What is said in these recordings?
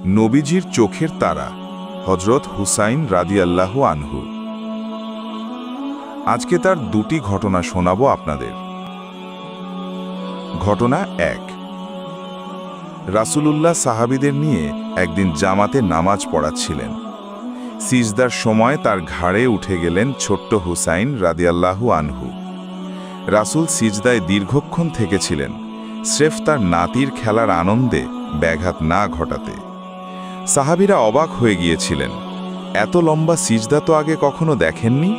নবীজির চোখের তারা হযরত হুসাইন রাদিয়াল্লাহু আনহু। আজকে তার দুটি ঘটনা শোনাবো আপনাদের। ঘটনা 1। রাসূলুল্লাহ সাহাবীদের নিয়ে একদিন জামাতে নামাজ পড়াচ্ছিলেন। সিজদার সময় তার ঘাড়ে উঠে গেলেন ছোট্ট হুসাইন রাদিয়াল্লাহু আনহু। রাসূল সিজদায় দীর্ঘক্ষণ থেকেছিলেন, স্রেফ তার নাতির খেলার আনন্দে ব্যাঘাত না ঘটাতে। সাহাবীরা অবাক হয়ে গিয়েছিলেন, এত লম্বা সিজদা তো আগে কখনো দেখেননি।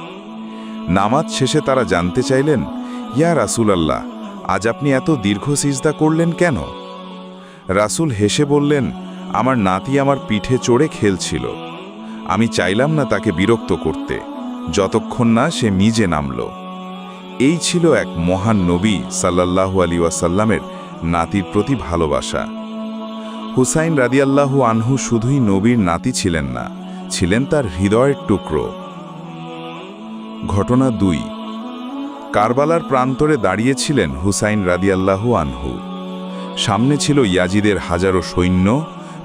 নামাজ শেষে তারা জানতে চাইলেন, ইয়া রাসূলাল্লাহ, আজ আপনি এত দীর্ঘ সিজদা করলেন কেন? রাসূল হেসে বললেন, আমার নাতি আমার পিঠে চড়ে খেলছিল। আমি চাইলাম না তাকে বিরক্ত করতে, যতক্ষণ না সে নিজে নামল। এই ছিল এক মহান নবী সাল্লাল্লাহু আলাইহি ওয়াসাল্লামের নাতির প্রতি ভালোবাসা। হুসাইন রাদিয়াল্লাহু আনহু শুধুই নবীর নাতি ছিলেন না, ছিলেন তার হৃদয়ের টুকরো। ঘটনা 2। কারবালার প্রান্তরে দাঁড়িয়েছিলেন হুসাইন রাদিয়াল্লাহু আনহু। সামনে ছিল ইয়াজিদের হাজারো সৈন্য,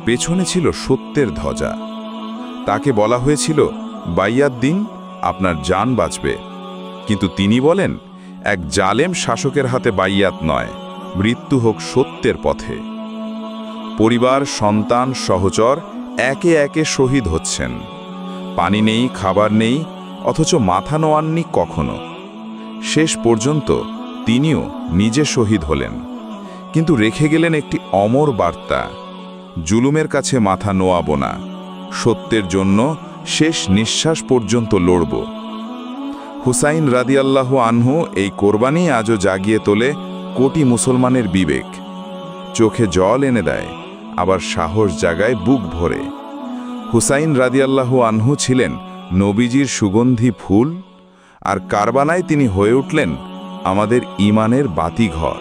পেছনে ছিল সত্যের ধ্বজা। তাকে বলা হয়েছিল, বাইয়াত দিন, আপনার জান বাঁচবে। কিন্তু তিনি বলেন, এক জালেম শাসকের হাতে বাইয়াত নয়, মৃত্যু হোক সত্যের পথে। পরিবার, সন্তান, সহচর একে একে শহীদ হচ্ছেন। পানি নেই, খাবার নেই, অথচ মাথা নোয়াননি কখনো। শেষ পর্যন্ত তিনিও নিজে শহীদ হলেন, কিন্তু রেখে গেলেন একটি অমর বার্তা, জুলুমের কাছে মাথা নোয়াব না, সত্যের জন্য শেষ নিঃশ্বাস পর্যন্ত লড়ব। হুসাইন রাদিয়াল্লাহু আনহু এই কোরবানি আজও জাগিয়ে তোলে কোটি মুসলমানের বিবেক, চোখে জল এনে দেয়, আবার সাহস জাগায় বুক ভরে। হুসাইন রাদিয়াল্লাহু আনহু ছিলেন নবীজির সুগন্ধি ফুল, আর কারবালায় তিনি হয়ে উঠলেন আমাদের ঈমানের বাতিঘর।